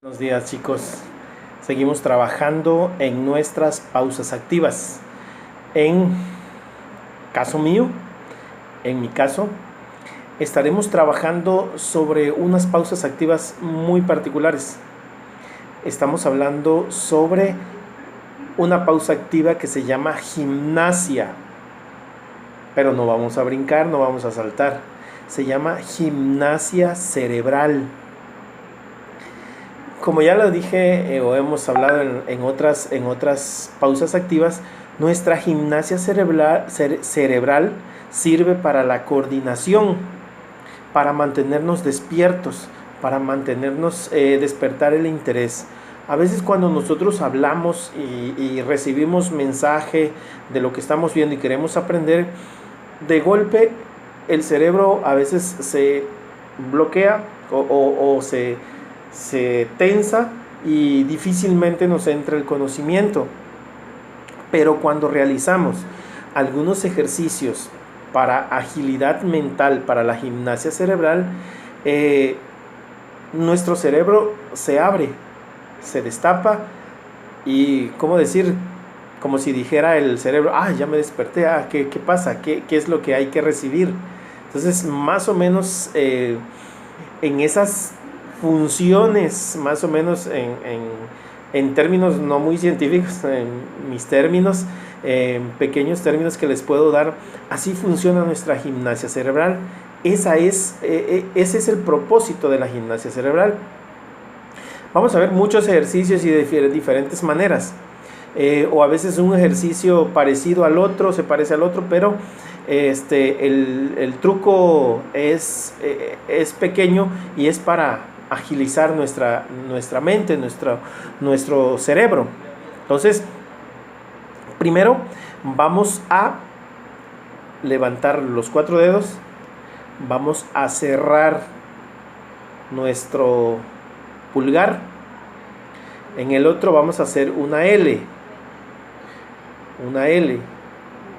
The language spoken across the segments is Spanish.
Buenos días, chicos. Seguimos trabajando en nuestras pausas activas. En caso mío, en mi caso, estaremos trabajando sobre unas pausas activas muy particulares. Estamos hablando sobre una pausa activa que se llama gimnasia, pero no vamos a brincar, no vamos a saltar. Se llama gimnasia cerebral. Como ya lo dije o hemos hablado en otras pausas activas, nuestra gimnasia cerebral sirve para la coordinación, para mantenernos despiertos, para mantenernos, despertar el interés. A veces cuando nosotros hablamos y recibimos mensaje de lo que estamos viendo y queremos aprender, de golpe el cerebro a veces se bloquea o se tensa y difícilmente nos entra el conocimiento. Pero cuando realizamos algunos ejercicios para agilidad mental, para la gimnasia cerebral, nuestro cerebro se abre, se destapa y, ¿cómo decir? Como si dijera el cerebro, ya me desperté, ¿qué pasa? ¿Qué es lo que hay que recibir? Entonces, más o menos en esas funciones, más o menos en términos no muy científicos, en mis términos, en pequeños términos que les puedo dar, así funciona nuestra gimnasia cerebral. Ese es el propósito de la gimnasia cerebral. Vamos a ver muchos ejercicios y de diferentes maneras. O a veces un ejercicio parecido al otro, se parece al otro, pero el truco es pequeño y es para agilizar nuestra mente, nuestro cerebro. Entonces, primero vamos a levantar los 4 dedos, vamos a cerrar nuestro pulgar, en el otro vamos a hacer una L,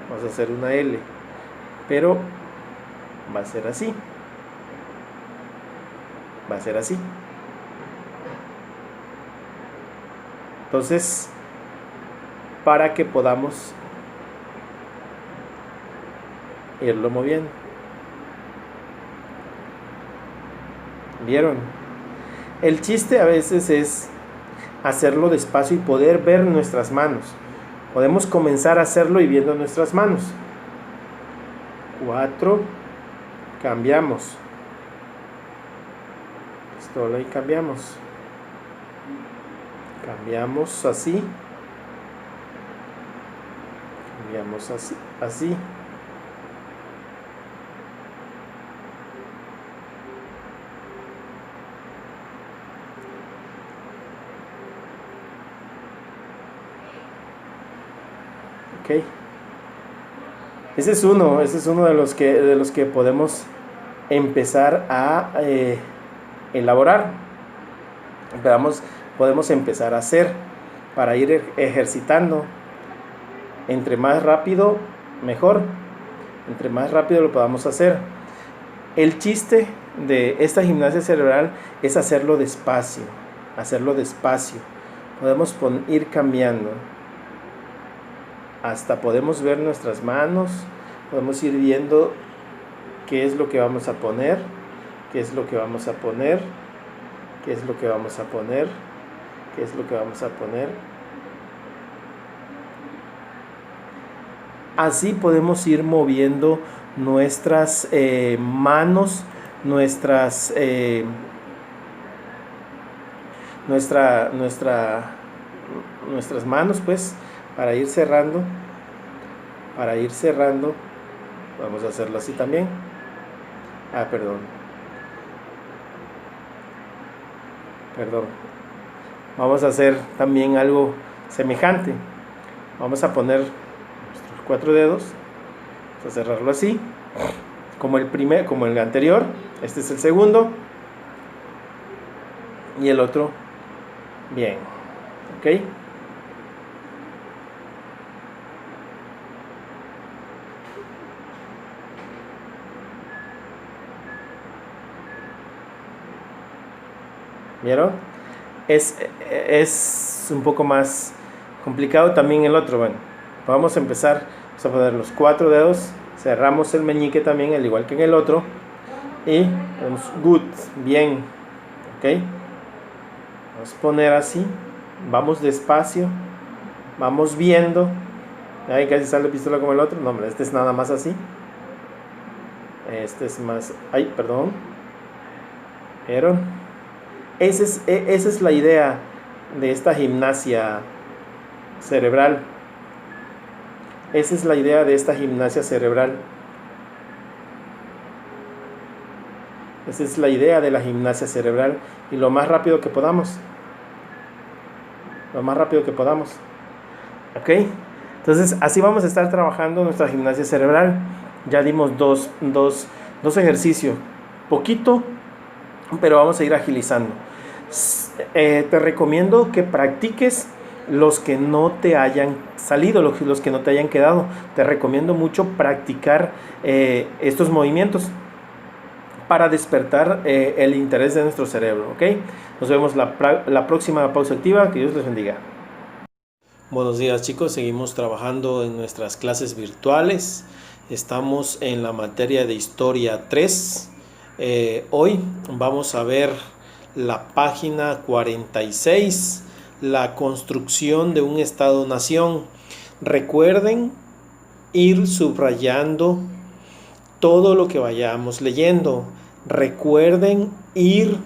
vamos a hacer una L, pero va a ser así, entonces, para que podamos irlo moviendo. ¿Vieron? El chiste a veces es hacerlo despacio y poder ver nuestras manos. Podemos comenzar a hacerlo y viendo nuestras manos. 4, cambiamos. Solo ahí cambiamos. Cambiamos así. Cambiamos así. Ok. Ese es uno de los que podemos empezar a elaborar. Podemos empezar a hacer para ir ejercitando. Entre más rápido, mejor. Entre más rápido lo podamos hacer. El chiste de esta gimnasia cerebral es hacerlo despacio. Podemos ir cambiando. Hasta podemos ver nuestras manos, podemos ir viendo qué es lo que vamos a poner, Así podemos ir moviendo nuestras manos, nuestras manos, pues, para ir cerrando. Vamos a hacerlo así también. Perdón. Vamos a hacer también algo semejante. Vamos a poner nuestros 4 dedos. Vamos a cerrarlo así, como el anterior. Este es el segundo. Y el otro, bien. ¿Ok? ¿Vieron? es, es un poco más complicado también el otro. Bueno, vamos a empezar, vamos a poner los 4 dedos, cerramos el meñique también, al igual que en el otro, y vamos good, bien, ok. Vamos a poner así, vamos despacio, vamos viendo. Ahí casi sale la pistola como el otro. No, hombre, este es nada más así. Este es más, ay, perdón, pero esa es la idea de esta gimnasia cerebral. Esa es la idea de esta gimnasia cerebral. Esa es la idea de la gimnasia cerebral. Y lo más rápido que podamos. Lo más rápido que podamos. ¿Ok? Entonces, así vamos a estar trabajando nuestra gimnasia cerebral. Ya dimos dos ejercicios. Poquito, pero vamos a ir agilizando. Te recomiendo que practiques los que no te hayan salido, los que no te hayan quedado. Te recomiendo mucho practicar estos movimientos para despertar el interés de nuestro cerebro, ¿ok? Nos vemos la próxima pausa activa. Que Dios les bendiga. Buenos días, chicos, seguimos trabajando en nuestras clases virtuales. Estamos en la materia de Historia 3. Hoy vamos a ver la página 46, la construcción de un Estado-nación. Recuerden ir subrayando todo lo que vayamos leyendo. Recuerden ir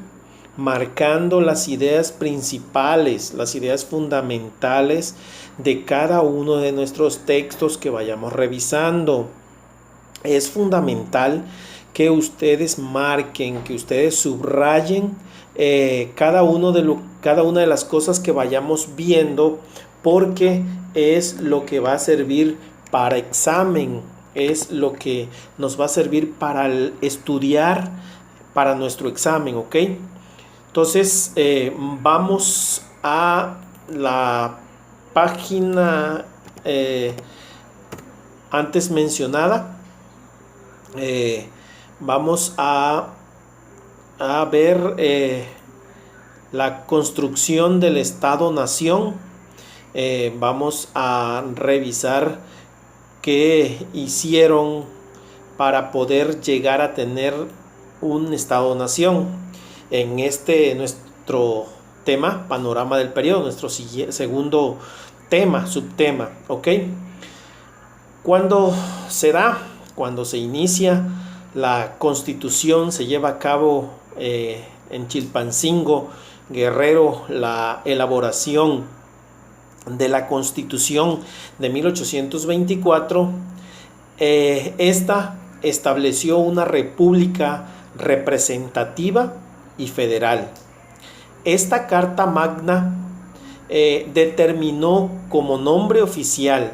marcando las ideas principales, las ideas fundamentales de cada uno de nuestros textos que vayamos revisando. Es fundamental que ustedes marquen, que ustedes subrayen cada una de las cosas que vayamos viendo, porque es lo que va a servir para examen, es lo que nos va a servir para estudiar para nuestro examen, ¿ok? Entonces vamos a la página antes mencionada. Vamos a ver la construcción del Estado-nación. Vamos a revisar qué hicieron para poder llegar a tener un Estado-nación. En nuestro tema, panorama del periodo, nuestro segundo subtema, ¿ok? ¿Cuándo se da? Cuando se inicia la Constitución, se lleva a cabo en Chilpancingo, Guerrero, la elaboración de la Constitución de 1824. Esta estableció una república representativa y federal. Esta Carta Magna determinó como nombre oficial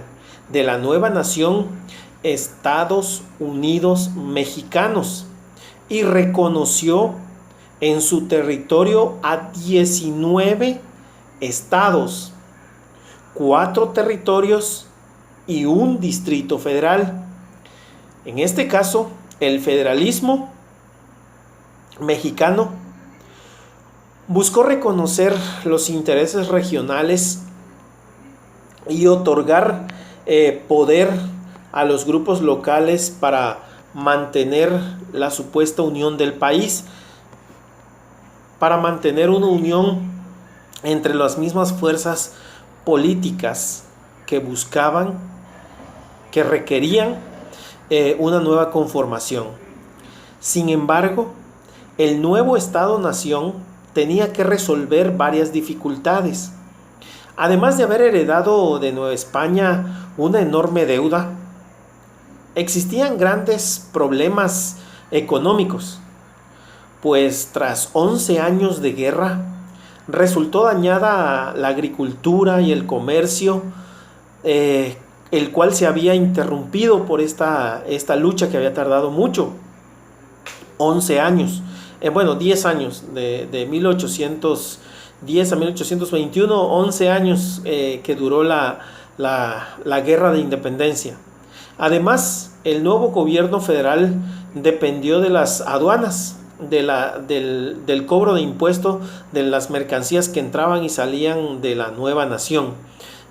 de la nueva nación Estados Unidos Mexicanos y reconoció en su territorio a 19 estados, 4 territorios y un distrito federal. En este caso, el federalismo mexicano buscó reconocer los intereses regionales y otorgar poder a los grupos locales para mantener la supuesta unión del país, para mantener una unión entre las mismas fuerzas políticas que buscaban, que requerían una nueva conformación. Sin embargo, el nuevo Estado-nación tenía que resolver varias dificultades. Además de haber heredado de Nueva España una enorme deuda, existían grandes problemas económicos, pues tras 11 años de guerra resultó dañada la agricultura y el comercio, el cual se había interrumpido por esta lucha que había tardado mucho, 11 años. 10 años, de 1810 a 1821, 11 años que duró la guerra de independencia. Además, el nuevo gobierno federal dependió de las aduanas, del cobro de impuesto de las mercancías que entraban y salían de la nueva nación,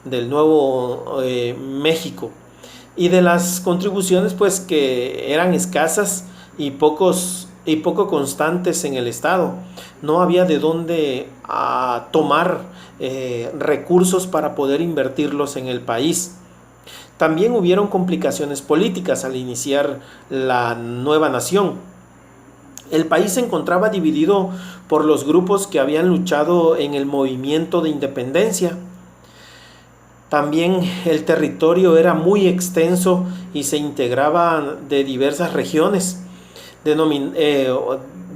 del nuevo México, y de las contribuciones pues que eran escasas y poco constantes en el estado. No había de dónde tomar recursos para poder invertirlos en el país. También hubieron complicaciones políticas al iniciar la nueva nación. El país se encontraba dividido por los grupos que habían luchado en el movimiento de independencia. También el territorio era muy extenso y se integraba de diversas regiones,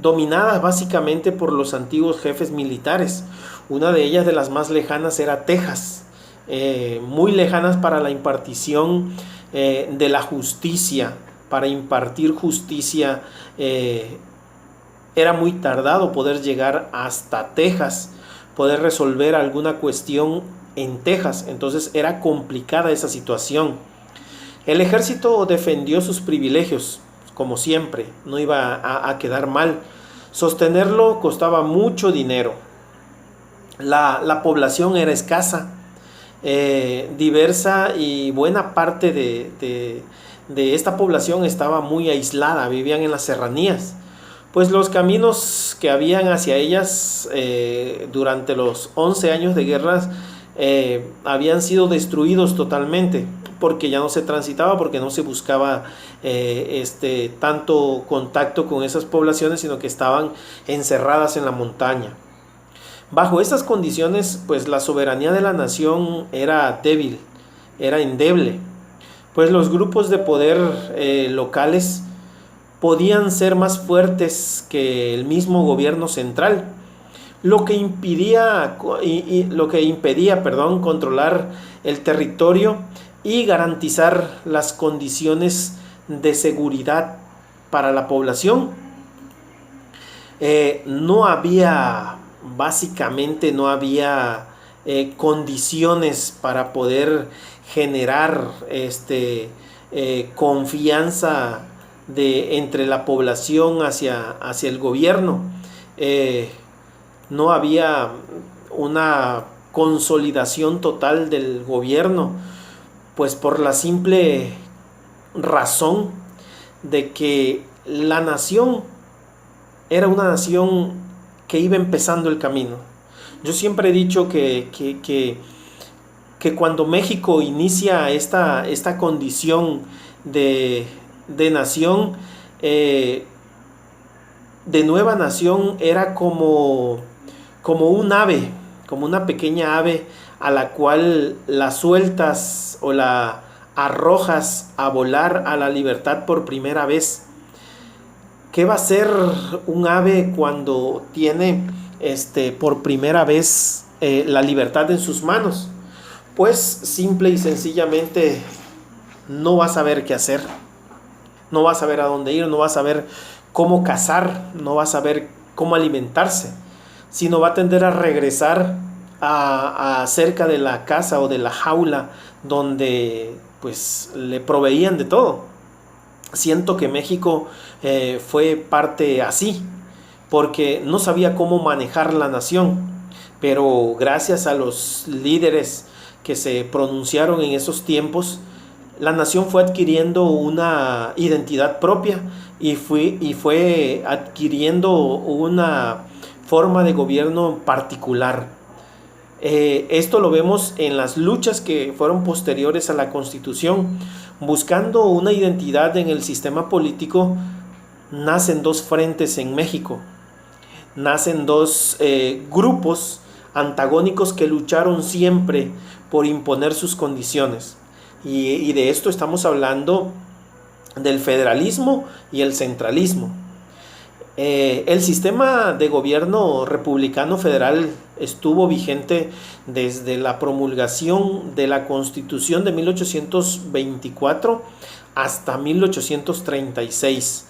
dominadas básicamente por los antiguos jefes militares. Una de ellas, de las más lejanas, era Texas, muy lejanas para la impartición de la justicia, para impartir justicia. Era muy tardado poder llegar hasta Texas, poder resolver alguna cuestión en Texas. Entonces era complicada esa situación. El ejército defendió sus privilegios, como siempre, no iba a quedar mal. Sostenerlo costaba mucho dinero. La población era escasa, diversa, y buena parte de esta población estaba muy aislada, vivían en las serranías, pues los caminos que habían hacia ellas durante los 11 años de guerras habían sido destruidos totalmente, porque ya no se transitaba, porque no se buscaba tanto contacto con esas poblaciones, sino que estaban encerradas en la montaña. Bajo estas condiciones, pues la soberanía de la nación era débil, era endeble, pues los grupos de poder locales podían ser más fuertes que el mismo gobierno central, lo que impedía controlar el territorio y garantizar las condiciones de seguridad para la población. Básicamente no había condiciones para poder generar confianza entre la población hacia el gobierno. No había una consolidación total del gobierno, pues por la simple razón de que la nación era una nación que iba empezando el camino. Yo siempre he dicho que cuando México inicia esta condición de nación, de nueva nación, era como un ave, como una pequeña ave a la cual la sueltas o la arrojas a volar a la libertad por primera vez. ¿Qué va a hacer un ave cuando tiene por primera vez la libertad en sus manos? Pues simple y sencillamente no va a saber qué hacer, no va a saber a dónde ir, no va a saber cómo cazar, no va a saber cómo alimentarse, sino va a tender a regresar a cerca de la casa o de la jaula donde pues le proveían de todo. Siento que México fue parte así, porque no sabía cómo manejar la nación, pero gracias a los líderes que se pronunciaron en esos tiempos, la nación fue adquiriendo una identidad propia y fue adquiriendo una forma de gobierno particular. Esto lo vemos en las luchas que fueron posteriores a la Constitución. Buscando una identidad en el sistema político, nacen dos frentes en México, nacen dos grupos antagónicos que lucharon siempre por imponer sus condiciones, y de esto estamos hablando del federalismo y el centralismo. El sistema de gobierno republicano federal estuvo vigente desde la promulgación de la Constitución de 1824 hasta 1836.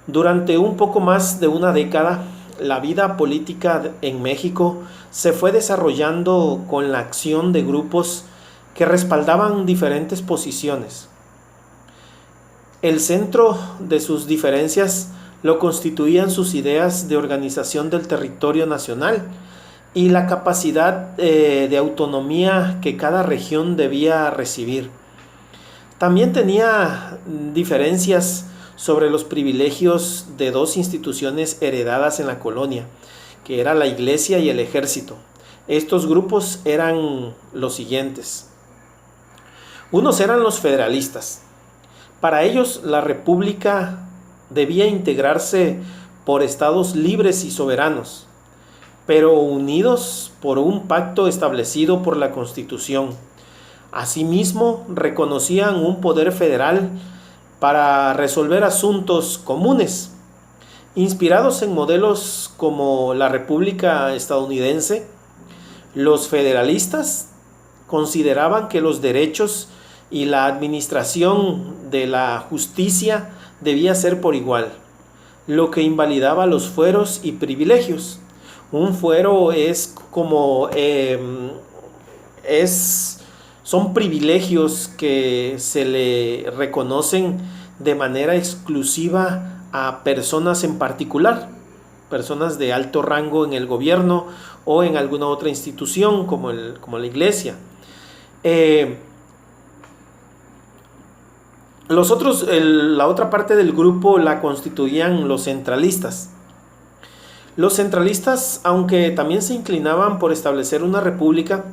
Durante un poco más de una década, la vida política en México se fue desarrollando con la acción de grupos que respaldaban diferentes posiciones. El centro de sus diferencias lo constituían sus ideas de organización del territorio nacional y la capacidad de autonomía que cada región debía recibir. También tenía diferencias sobre los privilegios de dos instituciones heredadas en la colonia, que era la iglesia y el ejército. Estos grupos eran los siguientes. Unos eran los federalistas. Para ellos la república debía integrarse por estados libres y soberanos, pero unidos por un pacto establecido por la Constitución. Asimismo, reconocían un poder federal para resolver asuntos comunes, inspirados en modelos como la República estadounidense. Los federalistas consideraban que los derechos y la administración de la justicia debía ser por igual, lo que invalidaba los fueros y privilegios. Un fuero es como son privilegios que se le reconocen de manera exclusiva a personas en particular, personas de alto rango en el gobierno o en alguna otra institución como la iglesia. La otra parte del grupo la constituían los centralistas. Los centralistas, aunque también se inclinaban por establecer una república,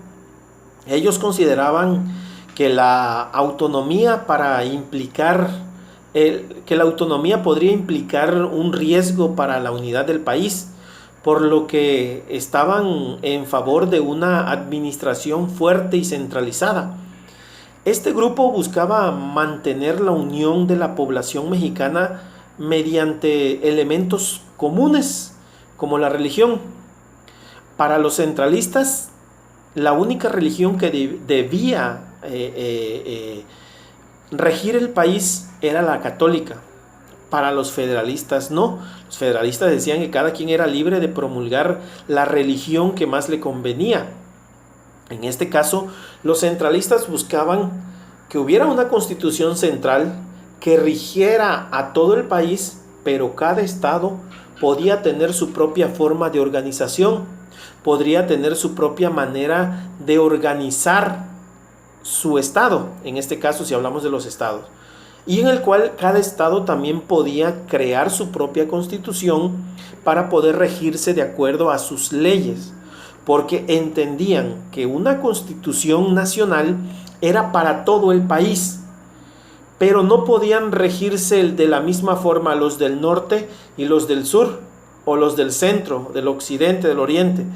ellos consideraban que la autonomía podría implicar un riesgo para la unidad del país, por lo que estaban en favor de una administración fuerte y centralizada. Este grupo buscaba mantener la unión de la población mexicana mediante elementos comunes, como la religión. Para los centralistas, la única religión que debía regir el país era la católica. Para los federalistas no. Los federalistas decían que cada quien era libre de promulgar la religión que más le convenía. En este caso, los centralistas buscaban que hubiera una constitución central que rigiera a todo el país, pero cada estado podía tener su propia forma de organización, podría tener su propia manera de organizar su estado, en este caso si hablamos de los estados, y en el cual cada estado también podía crear su propia constitución para poder regirse de acuerdo a sus leyes, porque entendían que una constitución nacional era para todo el país, pero no podían regirse de la misma forma los del norte y los del sur, o los del centro, del occidente, del oriente.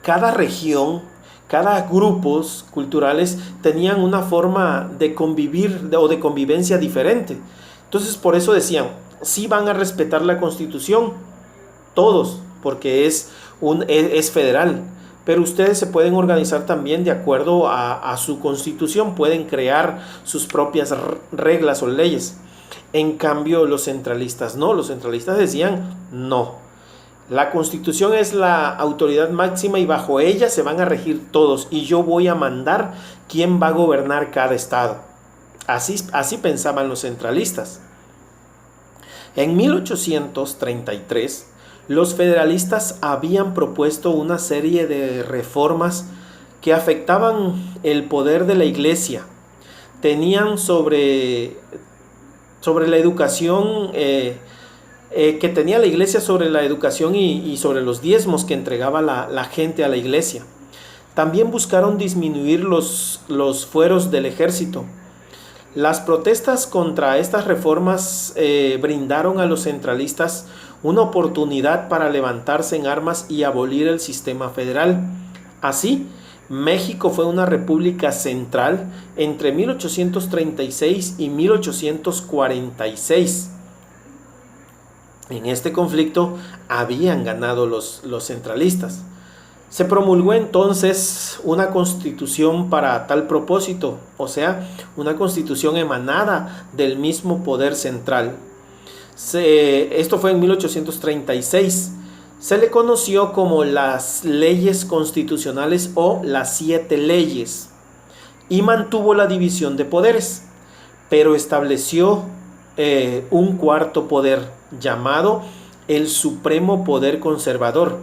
Cada región, cada grupos culturales tenían una forma de convivir o de convivencia diferente. Entonces por eso decían, sí van a respetar la Constitución, todos, porque es federal, pero ustedes se pueden organizar también de acuerdo a su Constitución, pueden crear sus propias reglas o leyes. En cambio los centralistas no, los centralistas decían no. La Constitución es la autoridad máxima y bajo ella se van a regir todos y yo voy a mandar quién va a gobernar cada estado. Así pensaban los centralistas. En 1833, los federalistas habían propuesto una serie de reformas que afectaban el poder de la iglesia. Tenían sobre la educación que tenía la iglesia, sobre la educación y sobre los diezmos que entregaba la gente a la iglesia. También buscaron disminuir los fueros del ejército. Las protestas contra estas reformas brindaron a los centralistas una oportunidad para levantarse en armas y abolir el sistema federal. Así, México fue una república central entre 1836 y 1846. En este conflicto habían ganado los centralistas. Se promulgó entonces una constitución para tal propósito, o sea, una constitución emanada del mismo poder central. Esto fue en 1836. Se le conoció como las leyes constitucionales o las 7 leyes y mantuvo la división de poderes, pero estableció un cuarto poder, llamado el Supremo Poder Conservador,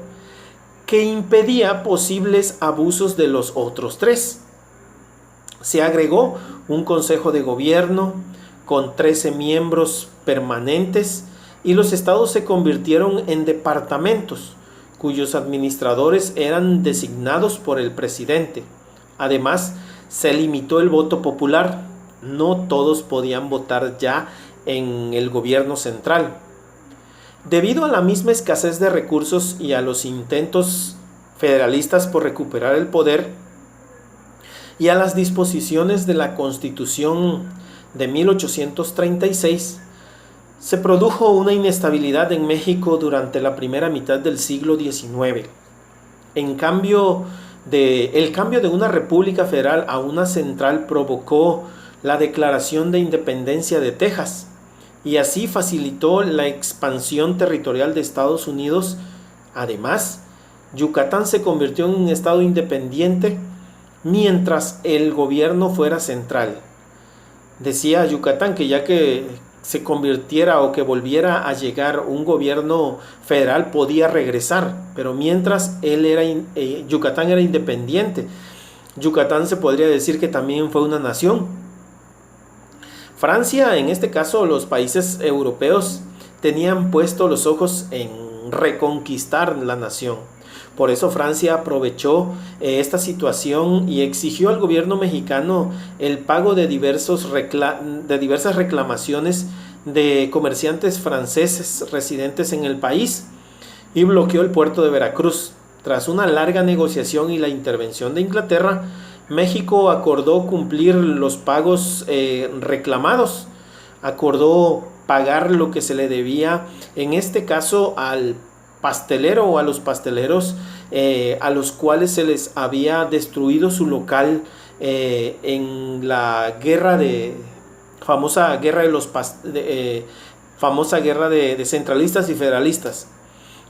que impedía posibles abusos de los otros tres. Se agregó un Consejo de Gobierno con 13 miembros permanentes y los estados se convirtieron en departamentos, cuyos administradores eran designados por el presidente. Además, se limitó el voto popular. No todos podían votar ya en el gobierno central. Debido a la misma escasez de recursos y a los intentos federalistas por recuperar el poder y a las disposiciones de la Constitución de 1836, se produjo una inestabilidad en México durante la primera mitad del siglo XIX. El cambio de una república federal a una central provocó la declaración de independencia de Texas y así facilitó la expansión territorial de Estados Unidos. Además, Yucatán se convirtió en un estado independiente mientras el gobierno fuera central. Decía Yucatán que ya que se convirtiera o que volviera a llegar un gobierno federal podía regresar, pero mientras Yucatán era independiente. Yucatán se podría decir que también fue una nación. Francia, en este caso los países europeos, tenían puesto los ojos en reconquistar la nación. Por eso Francia aprovechó esta situación y exigió al gobierno mexicano el pago de diversas reclamaciones de comerciantes franceses residentes en el país y bloqueó el puerto de Veracruz. Tras una larga negociación y la intervención de Inglaterra, México acordó cumplir los pagos reclamados. Acordó pagar lo que se le debía, en este caso al pastelero o a los pasteleros a los cuales se les había destruido su local en la famosa guerra de centralistas y federalistas.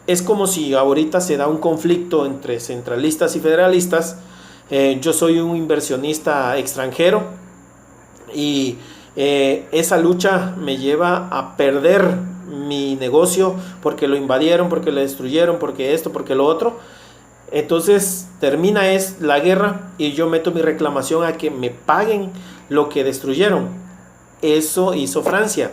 Es como si ahorita se da un conflicto entre centralistas y federalistas. Yo soy un inversionista extranjero y esa lucha me lleva a perder mi negocio porque lo invadieron, porque lo destruyeron, porque esto, porque lo otro. Entonces termina la guerra y yo meto mi reclamación a que me paguen lo que destruyeron. Eso hizo Francia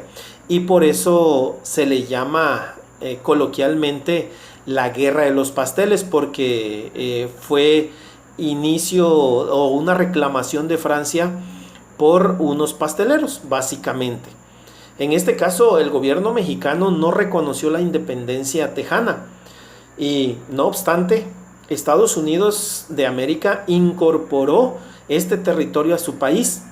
y por eso se le llama coloquialmente la guerra de los pasteles, porque fue inicio o una reclamación de Francia por unos pasteleros, básicamente. En este caso, el gobierno mexicano no reconoció la independencia tejana y, no obstante, Estados Unidos de América incorporó este territorio a su país.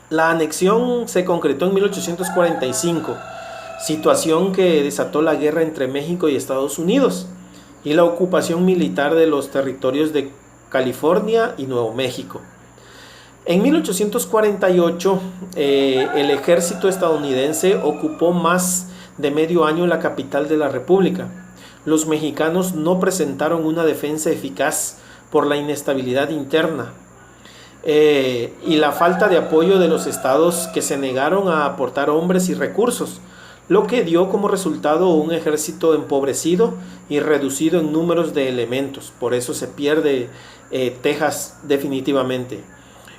La anexión se concretó en 1845, situación que desató la guerra entre México y Estados Unidos y la ocupación militar de los territorios de California y Nuevo México. En 1848, el ejército estadounidense ocupó más de medio año la capital de la República. Los mexicanos no presentaron una defensa eficaz por la inestabilidad interna y la falta de apoyo de los estados que se negaron a aportar hombres y recursos, lo que dio como resultado un ejército empobrecido y reducido en números de elementos. Por eso se pierde Texas definitivamente.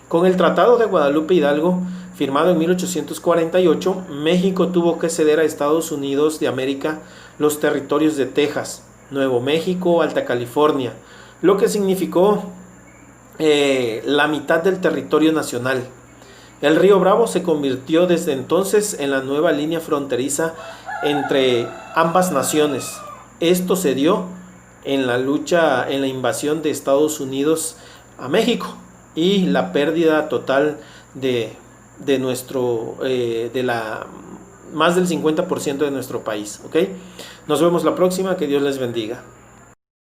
Con el Tratado de Guadalupe Hidalgo, firmado en 1848, México tuvo que ceder a Estados Unidos de América los territorios de Texas, Nuevo México, Alta California, lo que significó la mitad del territorio nacional. El río Bravo se convirtió desde entonces en la nueva línea fronteriza entre ambas naciones. Esto se dio en la invasión de Estados Unidos a México y la pérdida total más del 50% de nuestro país. ¿Ok? Nos vemos la próxima, que Dios les bendiga.